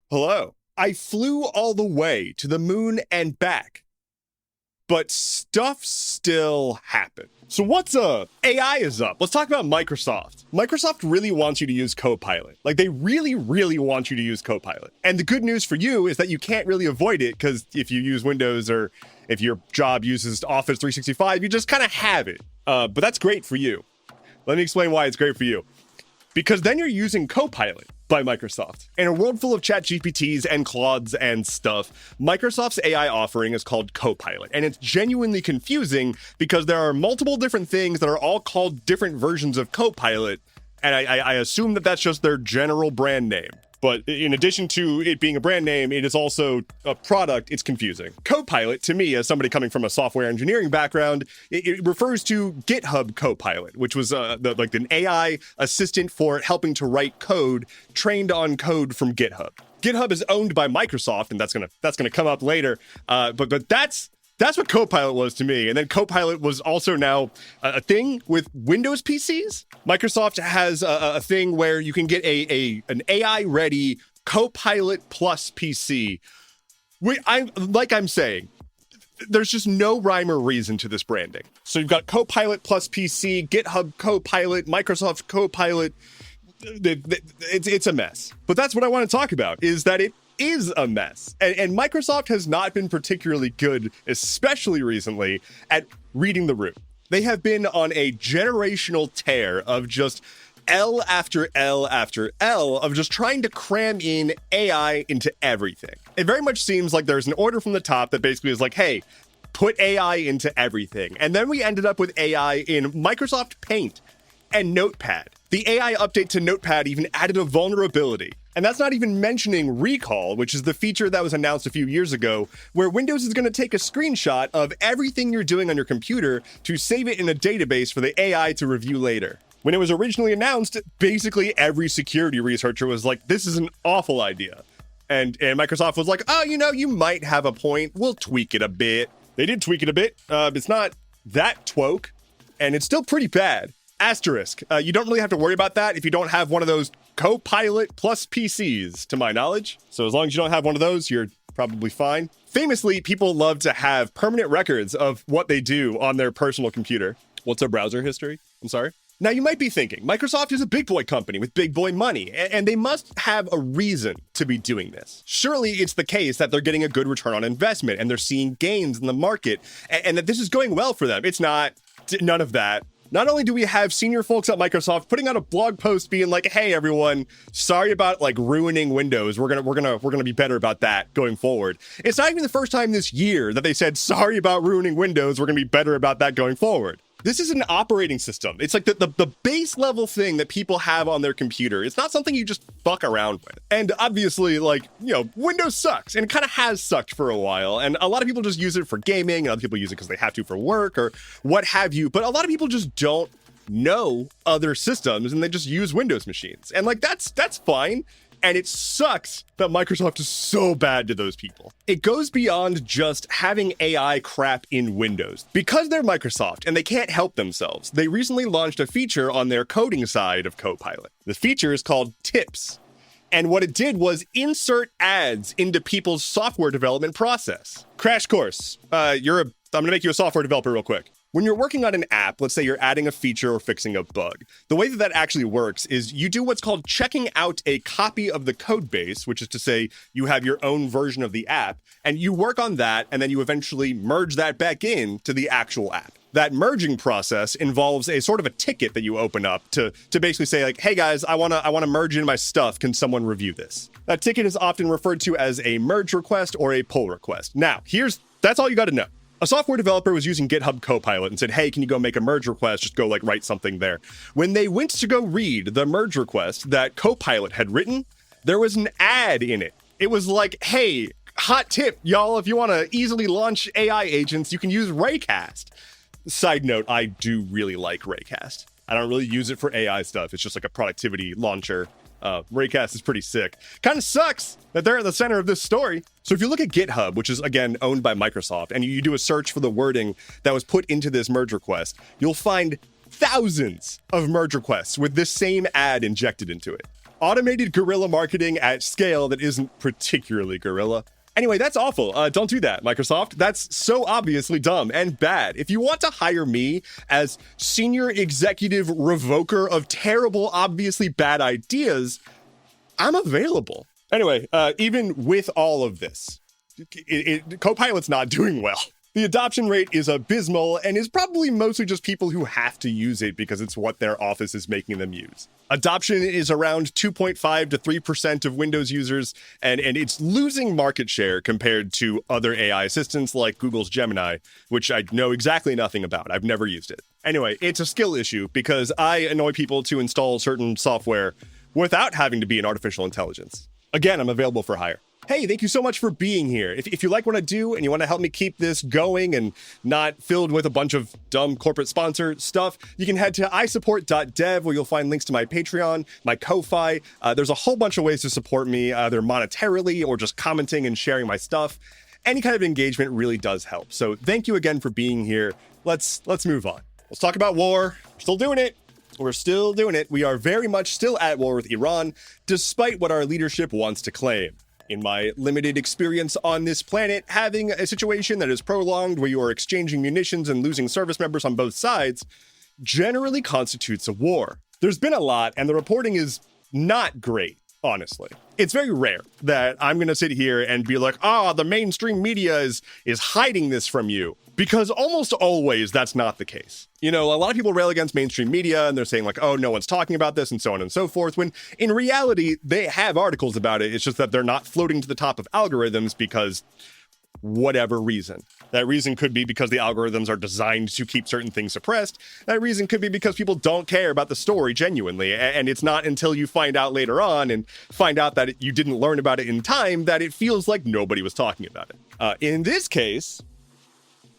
Hello. I flew all the way to the moon and back, but stuff still happened. So what's up? AI is up. Let's talk about Microsoft. Microsoft really wants you to use Copilot. Like, they really, really want you to use Copilot. And the good news for you is that you can't really avoid it, because if you use Windows or if your job uses Office 365, you just kind of have it. But that's great for you. Let me explain why it's great for you. Because then you're using Copilot by Microsoft. In a world full of ChatGPTs and Claudes and stuff, Microsoft's AI offering is called Copilot. And it's genuinely confusing because there are multiple different things that are all called different versions of Copilot. And I assume that that's just their general brand name. But in addition to it being a brand name, it is also a product. It's confusing. Copilot, to me, as somebody coming from a software engineering background, it refers to GitHub Copilot, which was an AI assistant for helping to write code trained on code from GitHub. GitHub is owned by Microsoft, and that's gonna come up later. But that's what Copilot was to me. And then Copilot was also now a thing with Windows PCs. Microsoft has a thing where you can get an AI-ready Copilot Plus PC. I'm saying, there's just no rhyme or reason to this branding. So you've got Copilot Plus PC, GitHub Copilot, Microsoft Copilot. It's a mess. But that's what I want to talk about, is that it is a mess. And Microsoft has not been particularly good, especially recently, at reading the room. They have been on a generational tear of just L after L after L of just trying to cram in AI into everything. It very much seems like there's an order from the top that basically is like, hey, put AI into everything. And then we ended up with AI in Microsoft Paint and Notepad. The AI update to Notepad even added a vulnerability. And that's not even mentioning Recall, which is the feature that was announced a few years ago, where Windows is going to take a screenshot of everything you're doing on your computer to save it in a database for the AI to review later. When it was originally announced, basically every security researcher was like, this is an awful idea. And Microsoft was like, oh, you might have a point. We'll tweak it a bit. They did tweak it a bit. It's not that twoke, and it's still pretty bad. Asterisk. You don't really have to worry about that if you don't have one of those Copilot Plus PCs, to my knowledge. So as long as you don't have one of those, you're probably fine. Famously, people love to have permanent records of what they do on their personal computer. What's a browser history? I'm sorry. Now, you might be thinking, Microsoft is a big boy company with big boy money, and they must have a reason to be doing this. Surely it's the case that they're getting a good return on investment, and they're seeing gains in the market, and that this is going well for them. It's not. None of that. Not only do we have senior folks at Microsoft putting out a blog post being like, hey, everyone, sorry about ruining Windows. We're gonna be better about that going forward. It's not even the first time this year that they said, sorry about ruining Windows. We're gonna be better about that going forward. This is an operating system. It's like the base level thing that people have on their computer. It's not something you just fuck around with. And obviously, Windows sucks, and it kind of has sucked for a while. And a lot of people just use it for gaming, and other people use it because they have to for work or what have you. But a lot of people just don't know other systems, and they just use Windows machines. And that's fine. And it sucks that Microsoft is so bad to those people. It goes beyond just having AI crap in Windows. Because they're Microsoft and they can't help themselves, they recently launched a feature on their coding side of Copilot. The feature is called Tips. And what it did was insert ads into people's software development process. Crash course. I'm gonna make you a software developer real quick. When you're working on an app, let's say you're adding a feature or fixing a bug, the way that actually works is you do what's called checking out a copy of the code base, which is to say you have your own version of the app, and you work on that, and then you eventually merge that back in to the actual app. That merging process involves a sort of a ticket that you open up to basically say like, hey guys, I wanna merge in my stuff. Can someone review this? That ticket is often referred to as a merge request or a pull request. Now, that's all you gotta know. A software developer was using GitHub Copilot and said, hey, can you go make a merge request? Just go write something there. When they went to go read the merge request that Copilot had written, there was an ad in it. It was like, hey, hot tip, y'all, if you want to easily launch AI agents, you can use Raycast. Side note, I do really like Raycast. I don't really use it for AI stuff. It's just like a productivity launcher. Raycast is pretty sick. Kind of sucks that they're at the center of this story. So if you look at GitHub, which is again owned by Microsoft, and you do a search for the wording that was put into this merge request, you'll find thousands of merge requests with this same ad injected into it. Automated guerrilla marketing at scale that isn't particularly guerrilla. Anyway, that's awful. Don't do that, Microsoft. That's so obviously dumb and bad. If you want to hire me as senior executive revoker of terrible, obviously bad ideas, I'm available. Anyway, even with all of this, Copilot's not doing well. The adoption rate is abysmal and is probably mostly just people who have to use it because it's what their office is making them use. Adoption is around 2.5 to 3% of Windows users, and it's losing market share compared to other AI assistants like Google's Gemini, which I know exactly nothing about. I've never used it. Anyway, it's a skill issue because I annoy people to install certain software without having to be an artificial intelligence. Again, I'm available for hire. Hey, thank you so much for being here. If you like what I do and you want to help me keep this going and not filled with a bunch of dumb corporate sponsor stuff, you can head to isupport.dev where you'll find links to my Patreon, my Ko-Fi. There's a whole bunch of ways to support me, either monetarily or just commenting and sharing my stuff. Any kind of engagement really does help. So thank you again for being here. Let's move on. Let's talk about war. We're still doing it. We're still doing it. We are very much still at war with Iran, despite what our leadership wants to claim. In my limited experience on this planet, having a situation that is prolonged where you are exchanging munitions and losing service members on both sides generally constitutes a war. There's been a lot, and the reporting is not great, honestly. It's very rare that I'm going to sit here and be like, the mainstream media is hiding this from you. Because almost always that's not the case. You know, a lot of people rail against mainstream media and they're saying like, oh, no one's talking about this and so on and so forth, when in reality, they have articles about it. It's just that they're not floating to the top of algorithms because whatever reason. That reason could be because the algorithms are designed to keep certain things suppressed. That reason could be because people don't care about the story genuinely. And it's not until you find out later on and find out that you didn't learn about it in time that it feels like nobody was talking about it. In this case,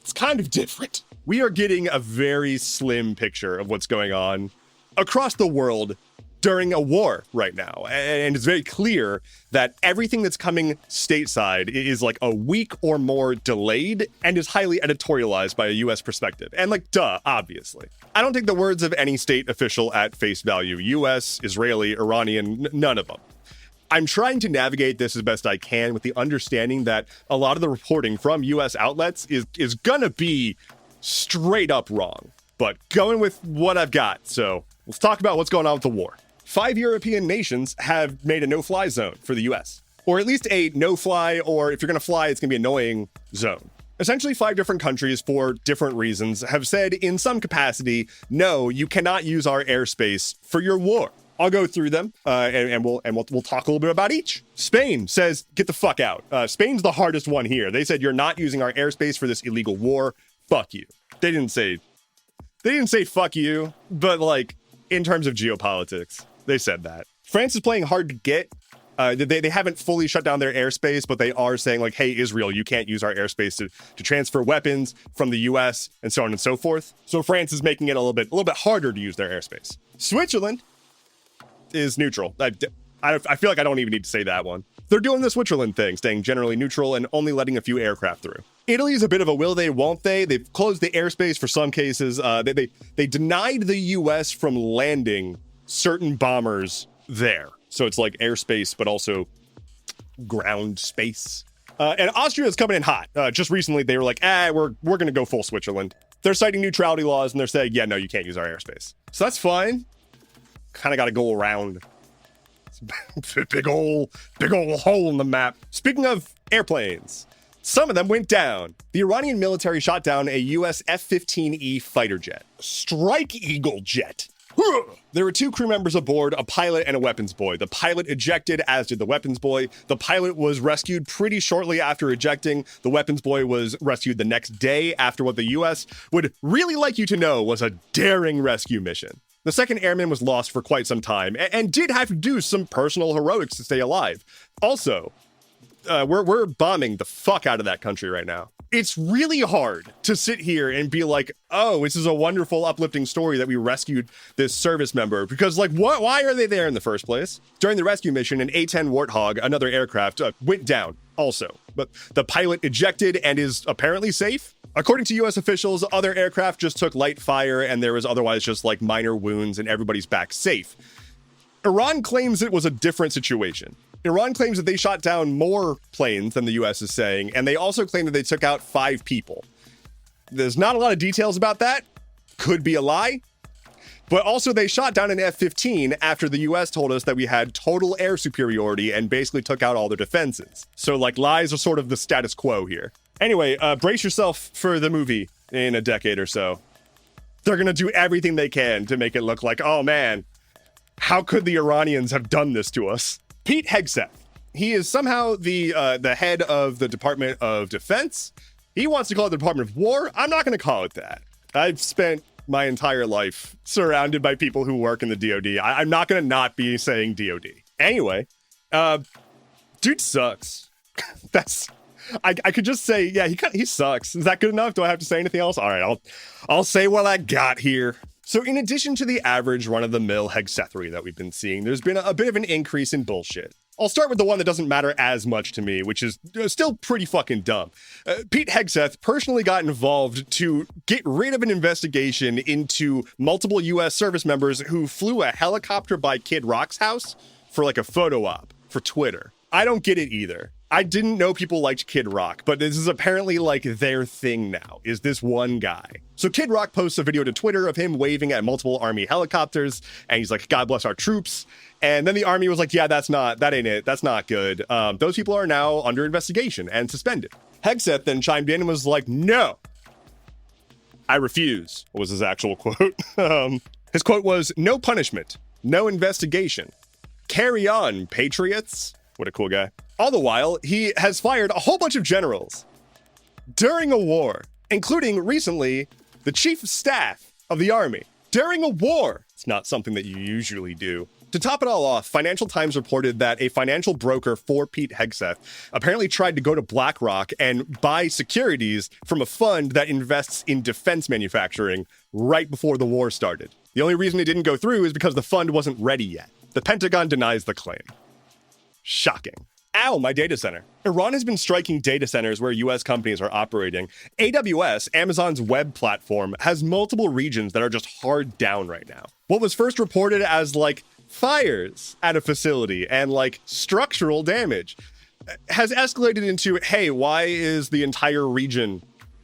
it's kind of different. We are getting a very slim picture of what's going on across the world during a war right now. And it's very clear that everything that's coming stateside is like a week or more delayed and is highly editorialized by a US perspective. And like, duh, obviously. I don't take the words of any state official at face value. US, Israeli, Iranian, none of them. I'm trying to navigate this as best I can with the understanding that a lot of the reporting from US outlets is gonna be straight up wrong, but going with what I've got. So let's talk about what's going on with the war. 5 European nations have made a no-fly zone for the US, or at least a no-fly, or if you're gonna fly, it's gonna be annoying zone. Essentially, 5 different countries, for different reasons, have said in some capacity, no, you cannot use our airspace for your war. I'll go through them, and we'll talk a little bit about each. Spain says, get the fuck out. Spain's the hardest one here. They said, you're not using our airspace for this illegal war. Fuck you. They didn't say fuck you, but like, in terms of geopolitics, they said that. France is playing hard to get. They haven't fully shut down their airspace, but they are saying like, hey, Israel, you can't use our airspace to transfer weapons from the US and so on and so forth. So France is making it a little bit harder to use their airspace. Switzerland is neutral. I feel like I don't even need to say that one. They're doing the Switzerland thing, staying generally neutral and only letting a few aircraft through. Italy is a bit of a will they, won't they. They've closed the airspace for some cases. They denied the US from landing certain bombers there. So it's like airspace, but also ground space. And Austria is coming in hot. Just recently, they were like, we're going to go full Switzerland. They're citing neutrality laws and they're saying, yeah, no, you can't use our airspace. So that's fine. Kind of got to go around. Big ol' hole in the map. Speaking of airplanes, some of them went down. The Iranian military shot down a US F-15E fighter jet. Strike Eagle jet. There were 2 crew members aboard, a pilot and a weapons boy. The pilot ejected, as did the weapons boy. The pilot was rescued pretty shortly after ejecting. The weapons boy was rescued the next day after what the US would really like you to know was a daring rescue mission. The second airman was lost for quite some time and did have to do some personal heroics to stay alive. Also, we're bombing the fuck out of that country right now. It's really hard to sit here and be like, oh, this is a wonderful, uplifting story that we rescued this service member. Because, like, why are they there in the first place? During the rescue mission, an A-10 Warthog, another aircraft, went down also. But the pilot ejected and is apparently safe. According to US officials, other aircraft just took light fire and there was otherwise just like minor wounds and everybody's back safe. Iran claims it was a different situation. Iran claims that they shot down more planes than the US is saying, and they also claim that they took out 5 people. There's not a lot of details about that. Could be a lie. But also they shot down an F-15 after the US told us that we had total air superiority and basically took out all their defenses. So like lies are sort of the status quo here. Anyway, brace yourself for the movie in a decade or so. They're going to do everything they can to make it look like, oh man, how could the Iranians have done this to us? Pete Hegseth. He is somehow the head of the Department of Defense. He wants to call it the Department of War. I'm not going to call it that. I've spent my entire life surrounded by people who work in the DoD. I'm not going to not be saying DoD. Anyway, dude sucks. I could just say, yeah, he sucks. Is that good enough? Do I have to say anything else? All right, I'll say what I got here. So in addition to the average run-of-the-mill Hegsethery that we've been seeing, there's been a bit of an increase in bullshit. I'll start with the one that doesn't matter as much to me, which is still pretty fucking dumb. Pete Hegseth personally got involved to get rid of an investigation into multiple U.S. service members who flew a helicopter by Kid Rock's house for like a photo op for Twitter. I don't get it either. I didn't know people liked Kid Rock, but this is apparently like their thing now, is this one guy. So Kid Rock posts a video to Twitter of him waving at multiple Army helicopters, and he's like, God bless our troops. And then the Army was like, yeah, that ain't it. That's not good. Those people are now under investigation and suspended. Hegseth then chimed in and was like, no, I refuse, was his actual quote. His quote was, no punishment, no investigation. Carry on, patriots. What a cool guy. All the while, he has fired a whole bunch of generals during a war, including recently the chief of staff of the Army. During a war. It's not something that you usually do. To top it all off, Financial Times reported that a financial broker for Pete Hegseth apparently tried to go to BlackRock and buy securities from a fund that invests in defense manufacturing right before the war started. The only reason it didn't go through is because the fund wasn't ready yet. The Pentagon denies the claim. Shocking. Ow, my data center. Iran has been striking data centers where US companies are operating. AWS, Amazon's web platform, has multiple regions that are just hard down right now. What was first reported as like fires at a facility and like structural damage has escalated into, hey, why is the entire region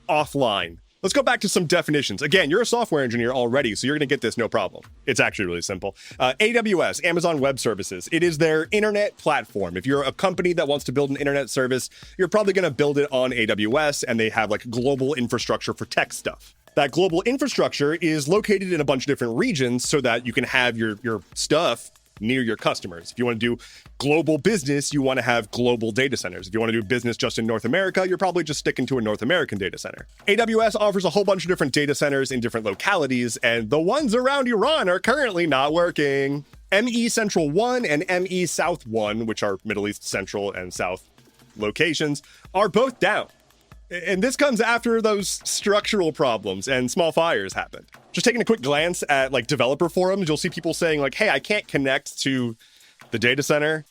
offline? Let's go back to some definitions. Again, you're a software engineer already, so you're going to get this no problem. It's actually really simple. AWS, Amazon Web Services, it is their internet platform. If you're a company that wants to build an internet service, you're probably going to build it on AWS, and they have like global infrastructure for tech stuff. That global infrastructure is located in a bunch of different regions so that you can have your stuff near your customers. If you want to do global business, you want to have global data centers. If you want to do business just in North America, you're probably just sticking to a North American data center. AWS offers a whole bunch of different data centers in different localities, and the ones around Iran are currently not working. ME Central 1 and ME South 1, which are Middle East Central and South locations, are both down. And this comes after those structural problems and small fires happened. Just taking a quick glance at like developer forums, you'll see people saying like, hey, I can't connect to the data center.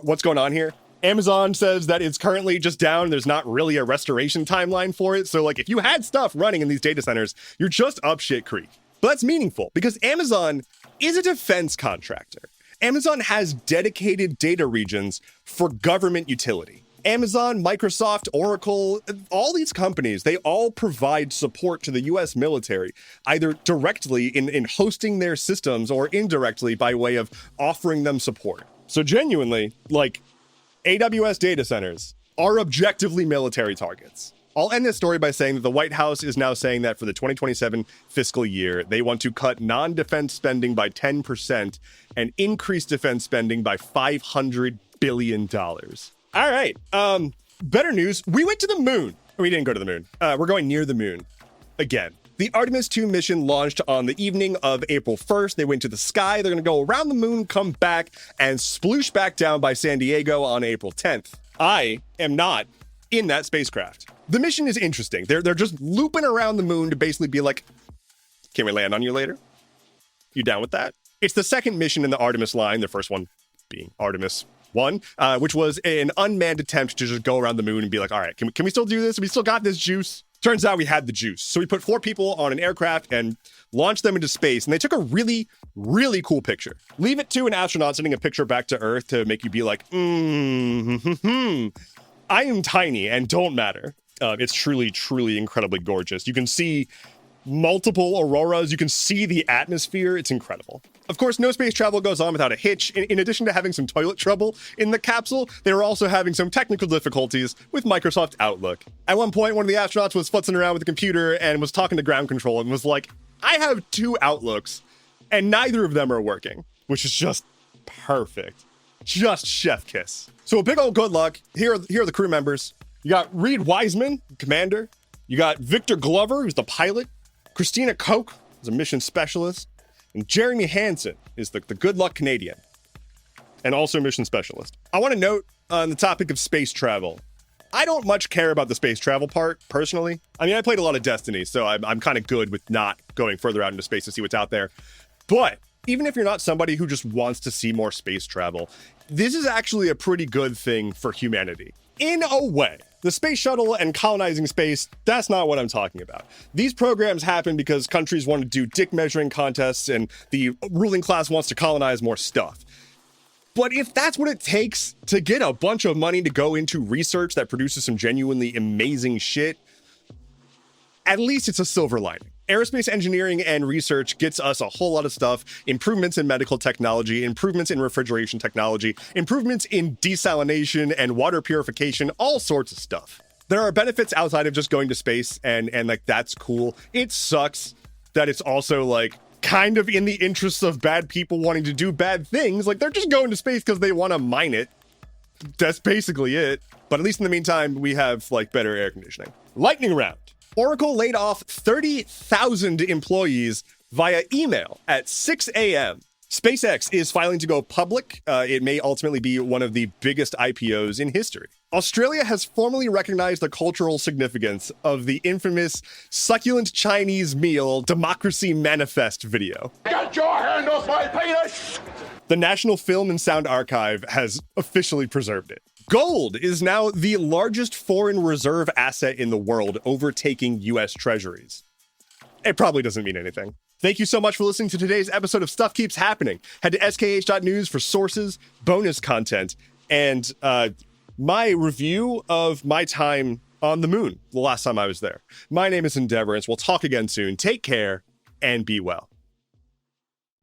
What's going on here? Amazon says that it's currently just down. There's not really a restoration timeline for it. So like if you had stuff running in these data centers, you're just up shit creek. But that's meaningful because Amazon is a defense contractor. Amazon has dedicated data regions for government utility. Amazon, Microsoft, Oracle, all these companies, they all provide support to the US military, either directly in hosting their systems or indirectly by way of offering them support. So genuinely, like, AWS data centers are objectively military targets. I'll end this story by saying that the White House is now saying that for the 2027 fiscal year, they want to cut non-defense spending by 10% and increase defense spending by $500 billion. All right. Better news. We went to the moon. We didn't go to the moon. We're going near the moon again. The Artemis 2 mission launched on the evening of April 1st. They went to the sky. They're going to go around the moon, come back, and sploosh back down by San Diego on April 10th. I am not in that spacecraft. The mission is interesting. They're just looping around the moon to basically be like, can we land on you later? You down with that? It's the second mission in the Artemis line, the first one being Artemis 1, which was an unmanned attempt to just go around the moon and be like, all right, can we still do this? We still got this juice. Turns out we had the juice. So we put 4 people on an aircraft and launched them into space, and they took a really, really cool picture. Leave it to an astronaut sending a picture back to Earth to make you be like, I am tiny and don't matter. It's truly, truly incredibly gorgeous. You can see multiple auroras. You can see the atmosphere. It's incredible. Of course, no space travel goes on without a hitch. In addition to having some toilet trouble in the capsule, they were also having some technical difficulties with Microsoft Outlook. At one point, one of the astronauts was futzing around with the computer and was talking to ground control and was like, I have 2 Outlooks and neither of them are working, which is just perfect. Just chef kiss. So a big old good luck. Here are the crew members. You got Reed Wiseman, commander. You got Victor Glover, who's the pilot. Christina Koch is a mission specialist. And Jeremy Hansen is the good luck Canadian and also mission specialist. I want to note on the topic of space travel, I don't much care about the space travel part, personally. I mean, I played a lot of Destiny, so I'm kind of good with not going further out into space to see what's out there. But even if you're not somebody who just wants to see more space travel, this is actually a pretty good thing for humanity. In a way. The space shuttle and colonizing space, that's not what I'm talking about. These programs happen because countries want to do dick measuring contests and the ruling class wants to colonize more stuff. But if that's what it takes to get a bunch of money to go into research that produces some genuinely amazing shit, at least it's a silver lining. Aerospace engineering and research gets us a whole lot of stuff. Improvements in medical technology, improvements in refrigeration technology, improvements in desalination and water purification, all sorts of stuff. There are benefits outside of just going to space and like, that's cool. It sucks that it's also like kind of in the interests of bad people wanting to do bad things. Like they're just going to space because they want to mine it. That's basically it. But at least in the meantime, we have like better air conditioning. Lightning round. Oracle laid off 30,000 employees via email at 6 a.m. SpaceX is filing to go public. It may ultimately be one of the biggest IPOs in history. Australia has formally recognized the cultural significance of the infamous succulent Chinese meal Democracy Manifest video. Get your hand off my penis! The National Film and Sound Archive has officially preserved it. Gold is now the largest foreign reserve asset in the world, overtaking US treasuries. It probably doesn't mean anything. Thank you so much for listening to today's episode of Stuff Keeps Happening. Head to skh.news for sources, bonus content, and my review of my time on the moon the last time I was there. My name is Endeavorance. We'll talk again soon. Take care and be well.